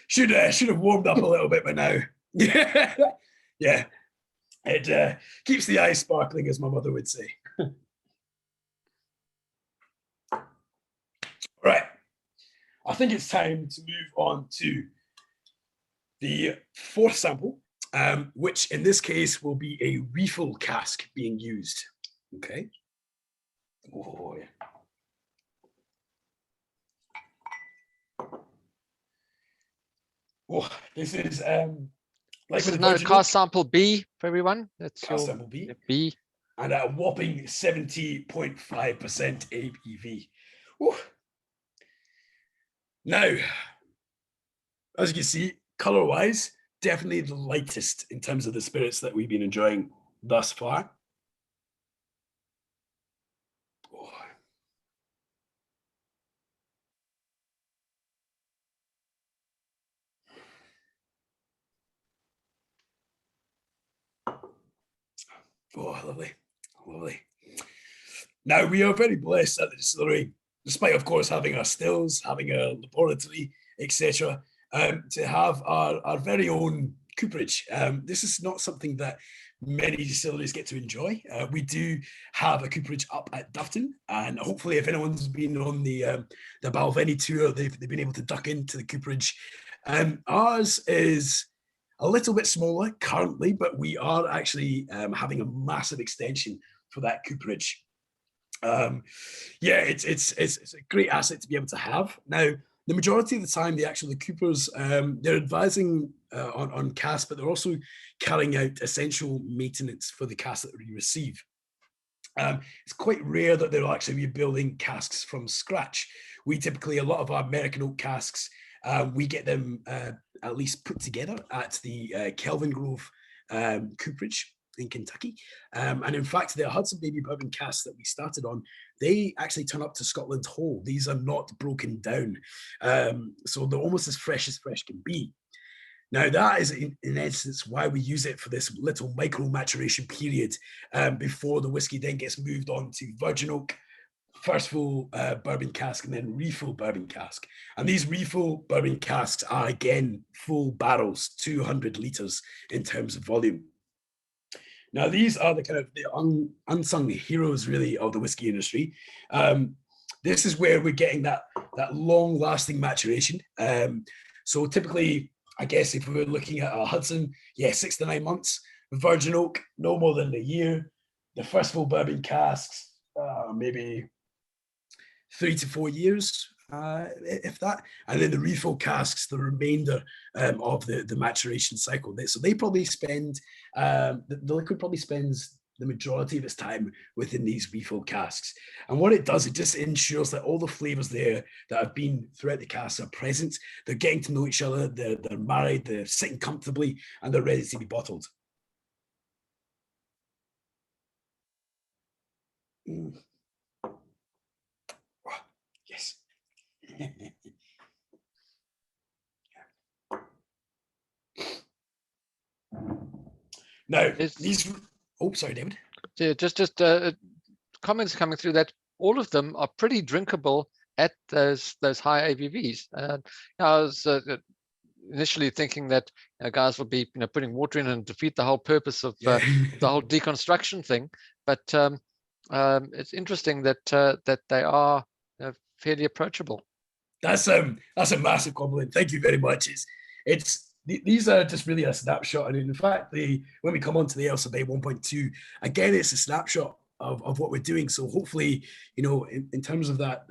Should have warmed up a little bit by now. Yeah. It keeps the eyes sparkling, as my mother would say. Right. I think it's time to move on to the 4th sample, which in this case will be a refill cask being used. Okay. Oh, yeah. Oh, this is this is now cask sample B for everyone. That's cask sample B. B. And a whopping 70.5% ABV. Ooh. Now, as you can see, color-wise, definitely the lightest in terms of the spirits that we've been enjoying thus far. Oh, lovely, lovely. Now, we are very blessed at the distillery, despite, of course, having our stills, having a laboratory, etc., to have our very own cooperage. This is not something that many distilleries get to enjoy. We do have a cooperage up at Dufton, and hopefully, if anyone's been on the Balvenie tour, they've been able to duck into the cooperage. Ours is a little bit smaller currently, but we are actually having a massive extension for that cooperage. Yeah, it's a great asset to be able to have. Now, the majority of the time, the coopers, they're advising on cask, but they're also carrying out essential maintenance for the cask that we receive. It's quite rare that they'll actually be building casks from scratch. We typically, a lot of our American oak casks, we get them at least put together at the Kelvin Grove cooperage in Kentucky. And in fact, the Hudson Baby Bourbon casks that we started on, they actually turn up to Scotland whole. These are not broken down. So they're almost as fresh can be. Now, that is, in essence, why we use it for this little micro-maturation period before the whiskey then gets moved on to virgin oak, first full bourbon cask, and then refill bourbon cask. And these refill bourbon casks are, again, full barrels, 200 litres in terms of volume. Now, these are the kind of the unsung heroes, really, of the whiskey industry. This is where we're getting that long-lasting maturation. So typically, I guess if we were looking at a Hudson, 6 to 9 months. Virgin oak, no more than a year. The first full bourbon casks, maybe 3 to 4 years, if that. And then the refill casks, the remainder of the maturation cycle. So they probably spend, the liquid probably spends the majority of its time within these refill casks. And what it does, it just ensures that all the flavors there that have been throughout the casks are present. They're getting to know each other, they're married, they're sitting comfortably, and they're ready to be bottled. Mm. Oh, yes. Now, these... Oh, sorry, David. Yeah, just comments coming through that all of them are pretty drinkable at those high ABVs. I was initially thinking that guys will be putting water in and defeat the whole purpose of the whole deconstruction thing. But it's interesting that they are fairly approachable. That's a massive compliment. Thank you very much. These are just really a snapshot, and in fact, when we come on to the Ailsa Bay 1.2, again, it's a snapshot of what we're doing. So hopefully, in terms of that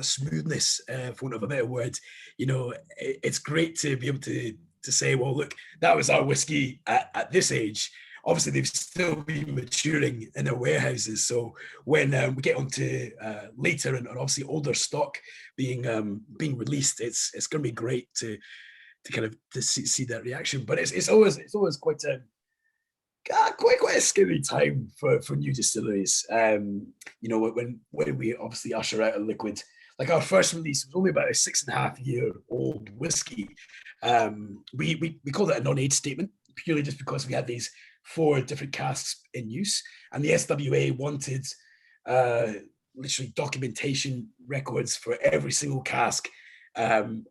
smoothness, for want of a better word, it's great to be able to say, well, look, that was our whiskey at this age. Obviously, they've still been maturing in their warehouses. So when we get onto later and obviously older stock being released, it's going to be great to kind of see that reaction. But it's always quite a scary time for new distilleries. When we obviously usher out a liquid, like our first release was only about a 6.5-year-old whiskey. We called it a non-age statement purely just because we had these 4 different casks in use, and the SWA wanted literally documentation records for every single cask,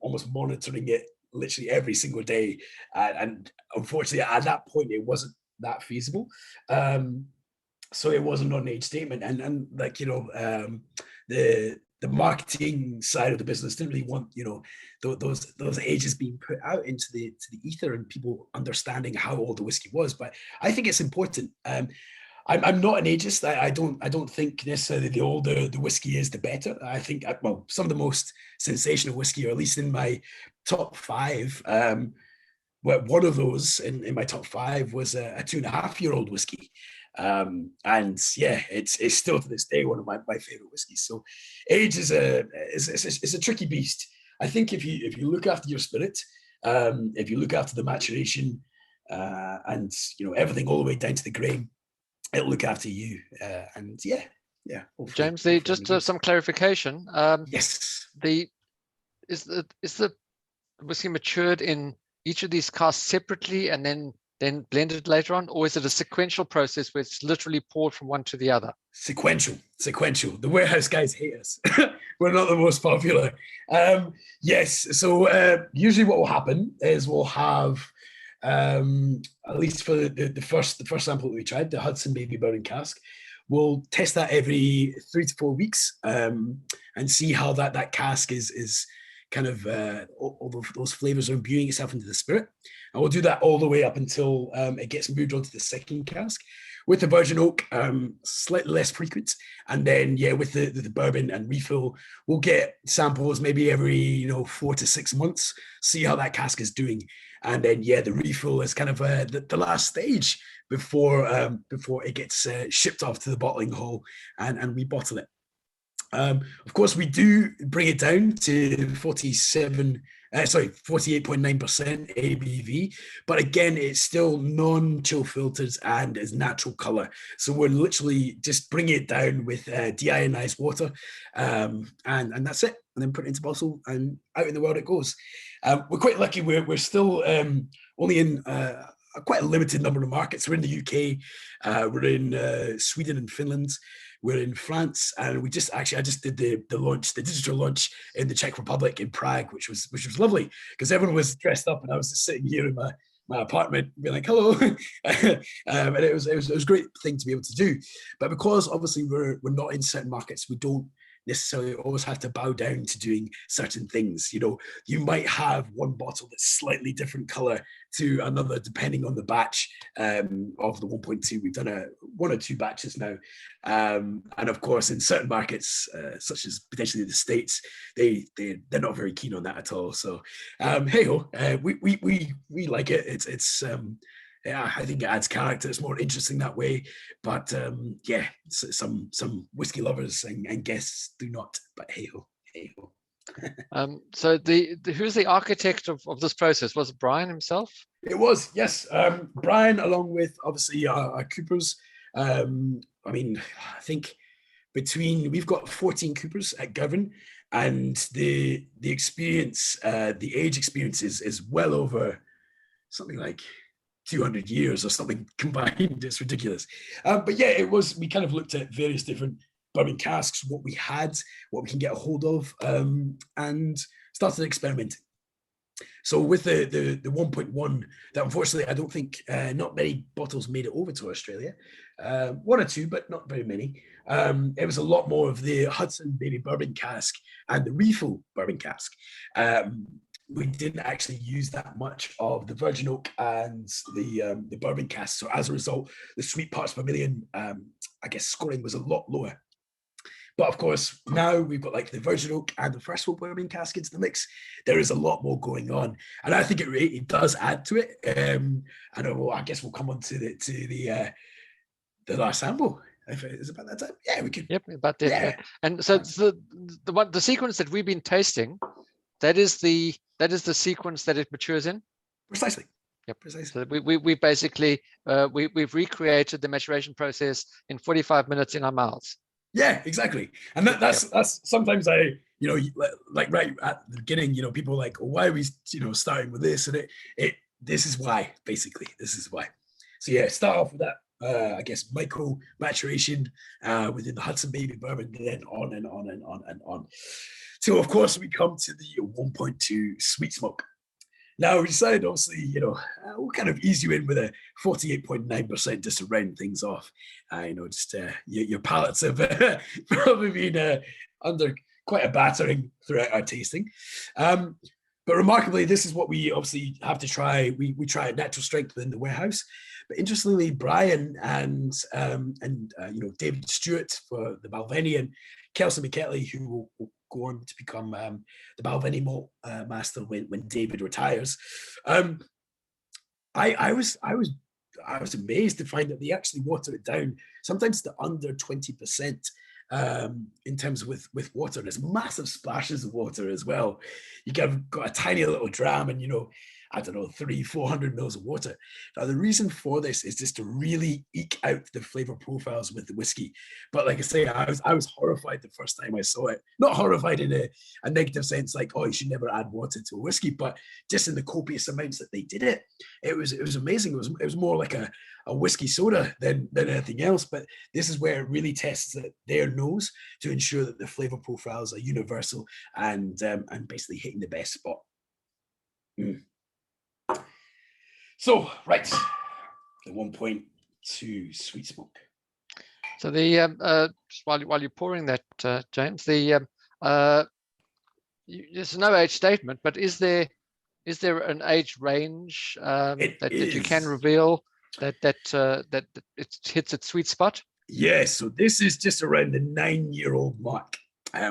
almost monitoring it literally every single day, and unfortunately at that point it wasn't that feasible. So it was a non-age statement, and like the marketing side of the business didn't really want those ages being put out into the ether and people understanding how old the whiskey was. But I think it's important. I'm not an ageist. I don't think necessarily the older the whiskey is, the better. I think, well, some of the most sensational whiskey, or at least in my top 5, one of those in my top 5 was a 2.5-year-old whiskey. And yeah, it's still to this day one of my favorite whiskeys. So age is a tricky beast. I think if you look after your spirit, if you look after the maturation, and everything all the way down to the grain, it'll look after you. And yeah. James, just some clarification. Yes. Is the whiskey matured in each of these casks separately and then then blended later on, or is it a sequential process where it's literally poured from one to the other? Sequential. The warehouse guys hate us. We're not the most popular. Yes. So usually what will happen is we'll have, at least for the first sample that we tried, the Hudson Baby Bourbon Cask, we'll test that every 3 to 4 weeks and see how that cask is kind of all of those flavors are imbuing itself into the spirit. And we'll do that all the way up until it gets moved on to the second cask. With the virgin oak, slightly less frequent. And then, with the bourbon and refill, we'll get samples maybe every 4 to 6 months, see how that cask is doing. And then, the refill is kind of the last stage before it gets shipped off to the bottling hall and we bottle it. Of course, we do bring it down to 48.9% ABV, but again, it's still non-chill filters and is natural color. So we're literally just bringing it down with deionized water, and that's it. And then put it into bottle, and out in the world it goes. We're quite lucky. We're still only in quite a limited number of markets. We're in the UK, we're in Sweden and Finland. We're in France, and I just did the digital launch in the Czech Republic in Prague, which was lovely because everyone was dressed up, and I was just sitting here in my apartment, being like, "Hello," and it was a great thing to be able to do. But because obviously we're not in certain markets, we don't necessarily always have to bow down to doing certain things. You might have one bottle that's slightly different color to another depending on the batch of the 1.2. We've done 1 or 2 batches now, and of course in certain markets such as potentially the States, they're not very keen on that at all. So hey ho, we like it. It's I think it adds character. It's more interesting that way. But some whiskey lovers and guests do not. But hey ho. So who's the architect of this process? Was it Brian himself? It was, yes. Brian, along with obviously our coopers. I think we've got 14 coopers at Govan, and the experience, the age experience is well over something like 200 years or something combined. It's ridiculous. We kind of looked at various different bourbon casks, what we had, what we can get a hold of, and started experimenting. So with the 1.1, that unfortunately I don't think not many bottles made it over to Australia. 1 or 2, but not very many. It was a lot more of the Hudson Baby Bourbon Cask and the refill bourbon cask. We didn't actually use that much of the virgin oak and the bourbon cask. So as a result, the sweet parts per million, scoring was a lot lower. But of course, now we've got like the virgin oak and the first world bourbon cask into the mix. There is a lot more going on, and I think it does add to it. I guess we'll come on to the last sample. If it is about that time, yeah, we could. Yep, about that. Yeah. And so the sequence that we've been tasting, that is the sequence that it matures in. Precisely. Yep. Precisely. So we basically we've recreated the maturation process in 45 minutes in our mouths. Yeah, exactly. And that's sometimes like right at the beginning, people are like, oh, why are we starting with this? And this is why, basically. This is why. So yeah, start off with that micro-maturation within the Hudson Baby Bourbon, and then on and on and on and on. So of course we come to the 1.2 sweet smoke. Now we decided, obviously, we'll kind of ease you in with a 48.9% just to round things off. Your palates have probably been under quite a battering throughout our tasting. But remarkably, this is what we obviously have to try. We try at natural strength within the warehouse. But interestingly, Brian and David Stewart for the Balvenie, and Kelsey McKetley, who will go on to become the Balvenie malt master when David retires. I was amazed to find that they actually water it down, sometimes to under 20% in terms of with water. There's massive splashes of water as well. You got a tiny little dram, and I don't know, 300-400 mils of water. Now, the reason for this is just to really eke out the flavor profiles with the whiskey. But like I say, I was horrified the first time I saw it. Not horrified in a negative sense, like, oh, you should never add water to a whiskey, but just in the copious amounts that they did it. It was amazing. It was more like a whiskey soda than anything else. But this is where it really tests their nose to ensure that the flavor profiles are universal and basically hitting the best spot. So, right, the 1.2 sweet smoke. So the just while you're pouring that, James, there's no age statement, but is there an age range that you can reveal that it hits its sweet spot? Yes, so this is just around the 9-year-old mark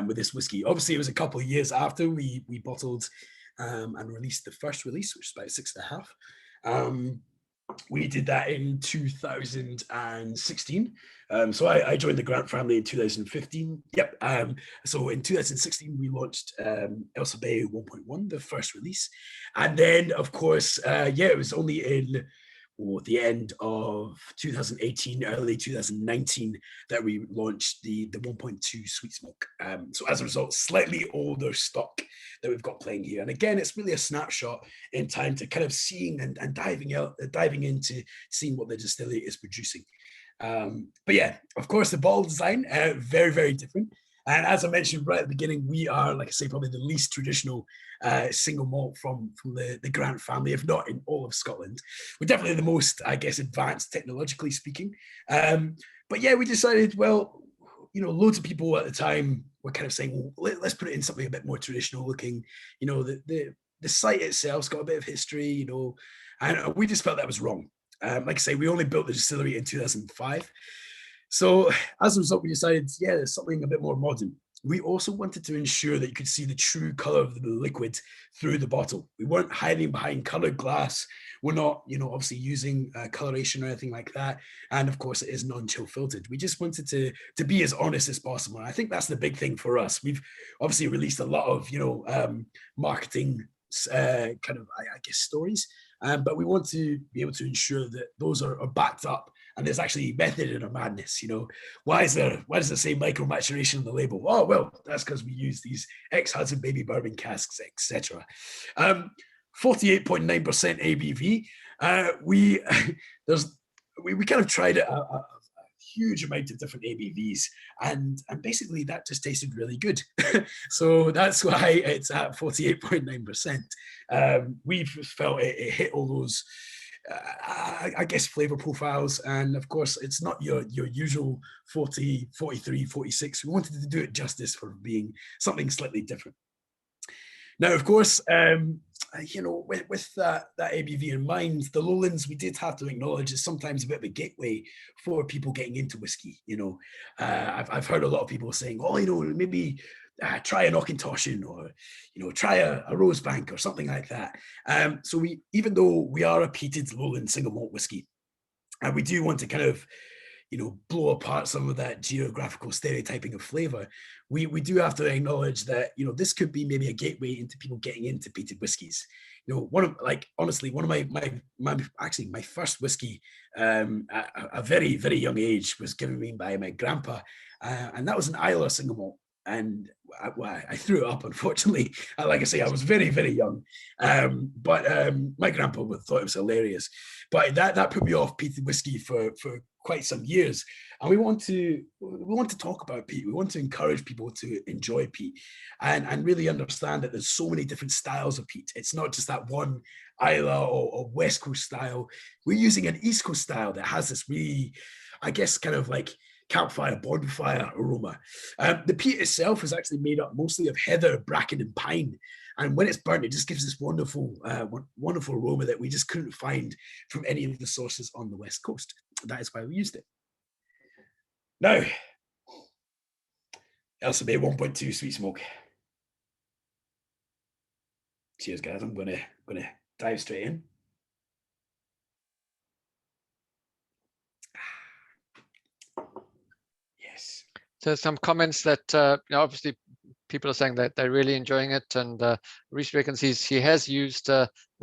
with this whiskey. Obviously, it was a couple of years after we bottled and released the first release, which is about 6.5. We did that in 2016. So I joined the Grant family in 2015. Yep. So in 2016, we launched Ailsa Bay 1.1, the first release. And then, of course, it was only in the end of 2018, early 2019, that we launched the 1.2 sweet smoke. So as a result, slightly older stock that we've got playing here. And again, it's really a snapshot in time to kind of seeing and diving into seeing what the distillery is producing. But yeah, of course, the bottle design, very, very different. And as I mentioned right at the beginning, we are, like I say, probably the least traditional single malt from the Grant family, if not in all of Scotland. We're definitely the most, I guess, advanced technologically speaking. But yeah, we decided, well, loads of people at the time were kind of saying, well, let's put it in something a bit more traditional looking. The site itself's got a bit of history, and we just felt that was wrong. Like I say, we only built the distillery in 2005. So as a result, we decided, there's something a bit more modern. We also wanted to ensure that you could see the true color of the liquid through the bottle. We weren't hiding behind colored glass. We're not, obviously using coloration or anything like that. And of course, it is non-chill filtered. We just wanted to be as honest as possible. And I think that's the big thing for us. We've obviously released a lot of, marketing kind of, I guess, stories. But we want to be able to ensure that those are backed up. And there's actually method in our madness. Why does it say micro-maturation on the label? Oh, well, that's because we use these ex-Hudson baby bourbon casks, etc. 48.9% ABV. We kind of tried a huge amount of different ABVs, and basically that just tasted really good. So that's why it's at 48.9%. We felt it hit all those I guess flavor profiles, and of course it's not your usual 40, 43, 46. We wanted to do it justice for being something slightly different. Now, of course, with that ABV in mind, the lowlands, we did have to acknowledge, is sometimes a bit of a gateway for people getting into whiskey. I've heard a lot of people saying, oh, maybe try a Knockintoshin, or try a Rosebank or something like that. So even though we are a peated lowland single malt whiskey, and we do want to kind of blow apart some of that geographical stereotyping of flavor, we do have to acknowledge that this could be maybe a gateway into people getting into peated whiskies. One of my first whiskey at a very, very young age was given me by my grandpa, and that was an Islay single malt. And I threw it up, unfortunately. Like I say, I was very, very young. But my grandpa thought it was hilarious. But that put me off peated whiskey for quite some years. And we want to talk about peat. We want to encourage people to enjoy peat and really understand that there's so many different styles of peat. It's not just that one Islay or West Coast style. We're using an East Coast style that has this really, I guess, kind of like campfire, bonfire aroma. The peat itself is actually made up mostly of heather, bracken, and pine. And when it's burnt, it just gives this wonderful, wonderful aroma that we just couldn't find from any of the sources on the West Coast. That is why we used it. Now, Ailsa Bay 1.2 sweet smoke. Cheers, guys. I'm gonna dive straight in. Yes. So some comments that obviously people are saying that they're really enjoying it, and Reese reckons he has used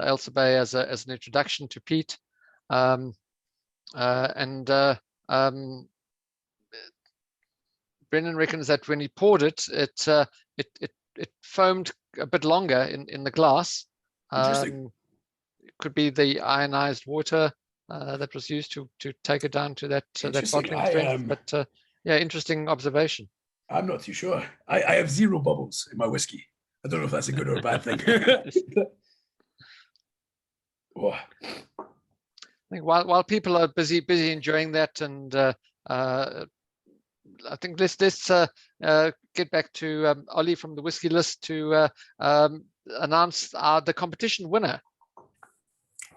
Ailsa Bay as an introduction to peat. Um, Brendan reckons that when he poured it, it foamed a bit longer in the glass. Interesting. It could be the ionized water that was used to take it down to that bottling strength. But yeah, interesting observation. I'm not too sure. I have 0 bubbles in my whiskey. I don't know if that's a good or a bad thing. Oh. I think while people are busy enjoying that, and I think let's get back to Ollie from the Whisky List to announce the competition winner.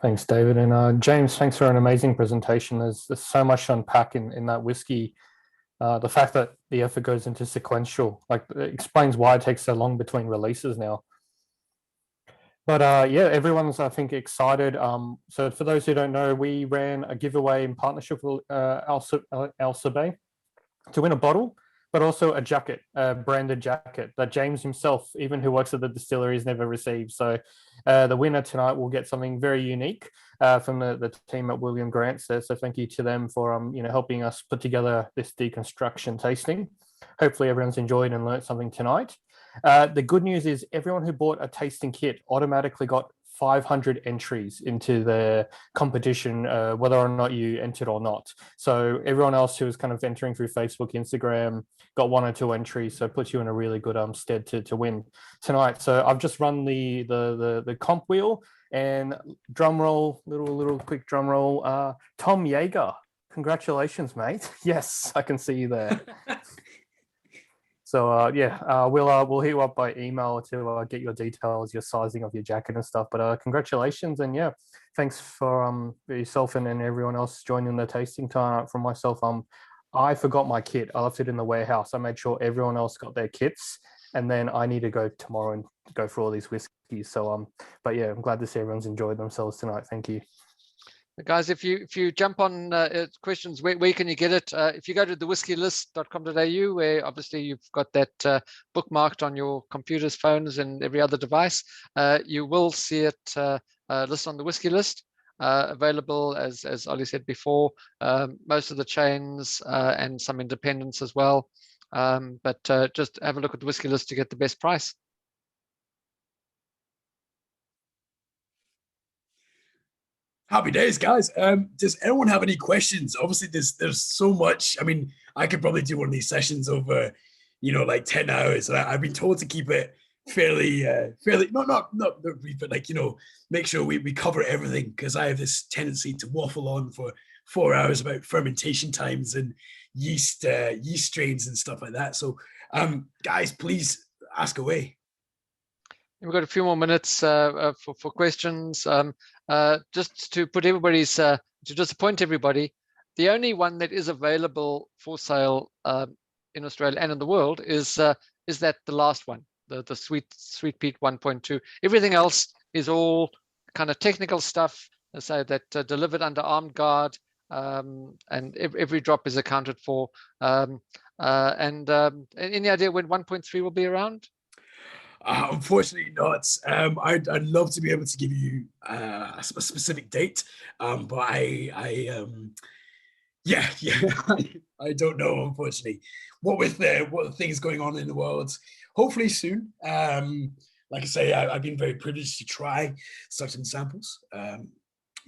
Thanks, David. And James, thanks for an amazing presentation. There's so much to unpack in that whiskey. The fact that the effort goes into sequential, like, it explains why it takes so long between releases now. But yeah, everyone's, I think, excited. So for those who don't know, we ran a giveaway in partnership with Ailsa Bay to win a bottle, but also a jacket, a branded jacket that James himself, even who works at the distillery, has never received. So the winner tonight will get something very unique from the team at William Grant. So thank you to them for helping us put together this deconstruction tasting. Hopefully everyone's enjoyed and learned something tonight. The good news is everyone who bought a tasting kit automatically got 500 entries into the competition, whether or not you entered or not. So everyone else who was kind of entering through Facebook, Instagram, got 1 or 2 entries. So it puts you in a really good stead to win tonight. So I've just run the comp wheel, and drum roll, little quick drum roll. Tom Yeager, congratulations, mate. Yes, I can see you there. So yeah, we'll hit you up by email to get your details, your sizing of your jacket and stuff. But congratulations, and yeah, thanks for yourself and everyone else joining the tasting time. From myself, I forgot my kit. I left it in the warehouse. I made sure everyone else got their kits, and then I need to go tomorrow and go through all these whiskeys. So but yeah, I'm glad to see everyone's enjoyed themselves tonight. Thank you. Guys, if you jump on questions, where can you get it? If you go to thewhiskylist.com.au, where obviously you've got that bookmarked on your computers, phones, and every other device, you will see it listed on the Whisky List, available, as Ollie said before, most of the chains and some independents as well. But just have a look at the Whisky List to get the best price. Happy days, guys. Does anyone have any questions? Obviously, there's so much. I mean, I could probably do one of these sessions over, like 10 hours. And I've been told to keep it fairly, not brief, but make sure we cover everything, because I have this tendency to waffle on for 4 hours about fermentation times and yeast strains and stuff like that. So, guys, please ask away. We've got a few more minutes for questions. Just to put everybody's, to disappoint everybody, the only one that is available for sale in Australia and in the world is that the last one, the Sweet Peat 1.2. Everything else is all kind of technical stuff, so that delivered under armed guard, and every drop is accounted for. And any idea when 1.3 will be around? Unfortunately not. I'd love to be able to give you a specific date, but I don't know, unfortunately. What with the things going on in the world, hopefully soon. Like I say, I've been very privileged to try certain samples. You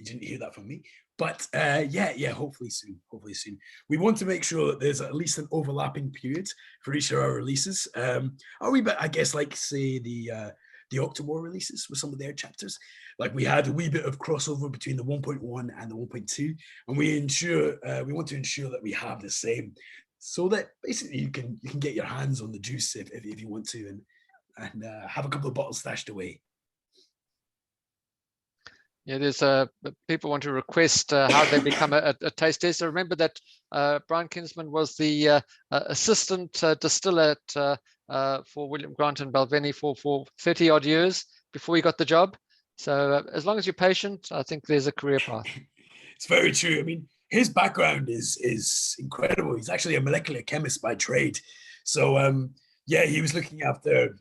didn't hear that from me. But hopefully soon. We want to make sure that there's at least an overlapping period for each of our releases. I guess, like, say the Octomore releases with some of their chapters. Like, we had a wee bit of crossover between the 1.1 and the 1.2, and we want to ensure that we have the same, so that basically you can get your hands on the juice if you want to, and have a couple of bottles stashed away. Yeah, there's people want to request how they become a taste tester. Remember that Brian Kinsman was the assistant distiller for William Grant and Balvenie for 30 odd years before he got the job. So as long as you're patient, I think there's a career path. It's very true. I mean, his background is incredible. He's actually a molecular chemist by trade. So he was looking after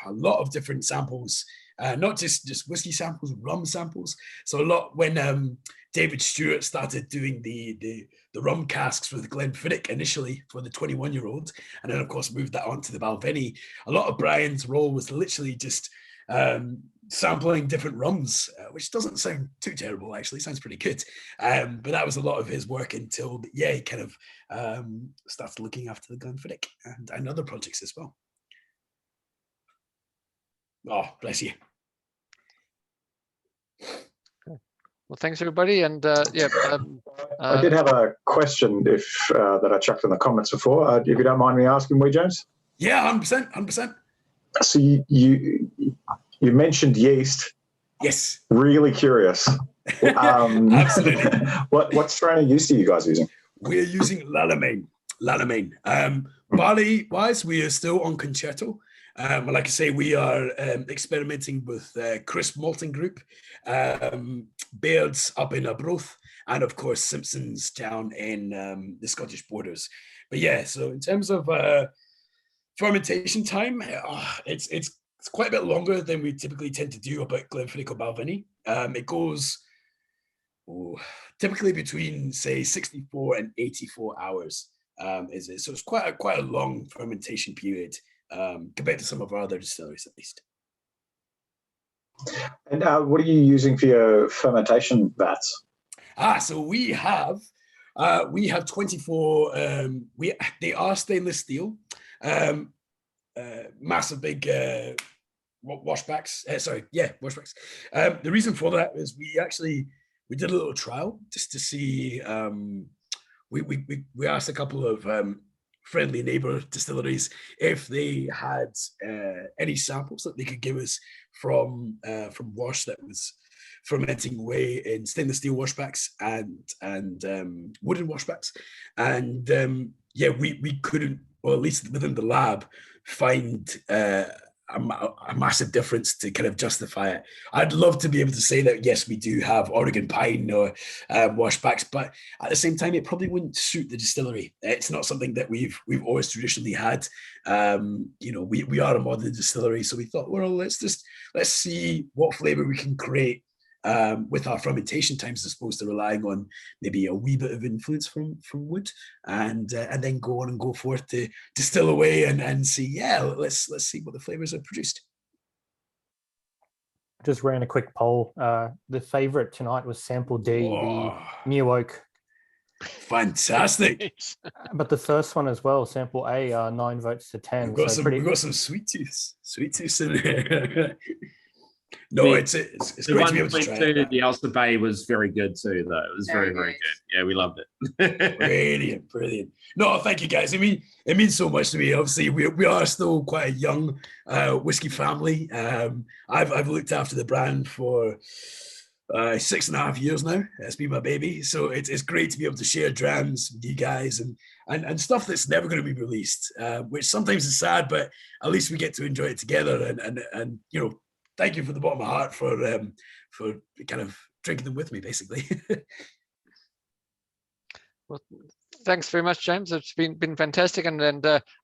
a lot of different samples not just whiskey samples, rum samples. So a lot when David Stewart started doing the rum casks with Glenfiddich initially for the 21-year-old, and then of course moved that on to the Balvenie. A lot of Brian's role was literally just sampling different rums, which doesn't sound too terrible, actually. Sounds pretty good. But that was a lot of his work until, he kind of started looking after the Glenfiddich and other projects as well. Oh, bless you. Well, thanks everybody, and I did have a question that I chucked in the comments before. If you don't mind me asking, James. Yeah, 100%. So you mentioned yeast. Yes. Really curious. Absolutely. What strain of yeast are you guys using? We're using Lallemain. Barley-wise, we are still on Concerto. Like I say, we are experimenting with Crisp Malting Group, Baird's up in Arbroath, and of course Simpson's down in the Scottish borders. But yeah, so in terms of fermentation time, it's quite a bit longer than we typically tend to do about Glenfiddich or Balvenie. It goes typically between, say, 64 and 84 hours. So it's quite a long fermentation period compared to some of our other distilleries, at least. And what are you using for your fermentation vats? So we have 24. They are stainless steel, massive big washbacks. Washbacks. The reason for that is we did a little trial just to see. We asked a couple of friendly neighbor distilleries if they had any samples that they could give us from wash that was fermenting away in stainless steel washbacks and wooden washbacks, and we couldn't, or at least within the lab, find a massive difference to kind of justify it. I'd love to be able to say that yes, we do have Oregon pine or washbacks, but at the same time, it probably wouldn't suit the distillery. It's not something that we've always traditionally had. We are a modern distillery, so we thought, well, let's see what flavor we can create with our fermentation times, as opposed to relying on maybe a wee bit of influence from wood, and then go on and go forth to distill away and see, let's see what the flavors are produced. Just ran a quick poll. The favorite tonight was Sample D, the New Oak. Fantastic. But the first one as well, Sample A, 9 votes to 10. We've got some sweet tooths in there. No, it's great to be able to try it. The Ailsa Bay was very good too, though. It was very, very good. Yeah, we loved it. Brilliant. No, thank you, guys. I mean, it means so much to me. Obviously, we are still quite a young whiskey family. I've looked after the brand for 6.5 years now. It's been my baby, so it's great to be able to share drams with you guys and stuff that's never going to be released, which sometimes is sad, but at least we get to enjoy it together. And thank you from the bottom of my heart for kind of drinking them with me, basically. Well, thanks very much, James. It's been fantastic, and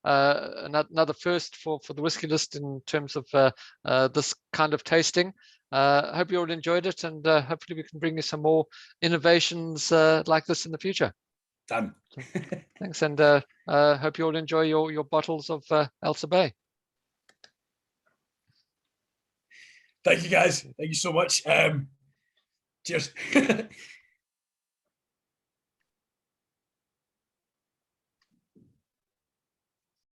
another first for the Whiskey List in terms of this kind of tasting. I hope you all enjoyed it, and hopefully we can bring you some more innovations like this in the future. Done. Thanks, and hope you all enjoy your bottles of Ailsa Bay. Thank you, guys. Thank you so much. Cheers.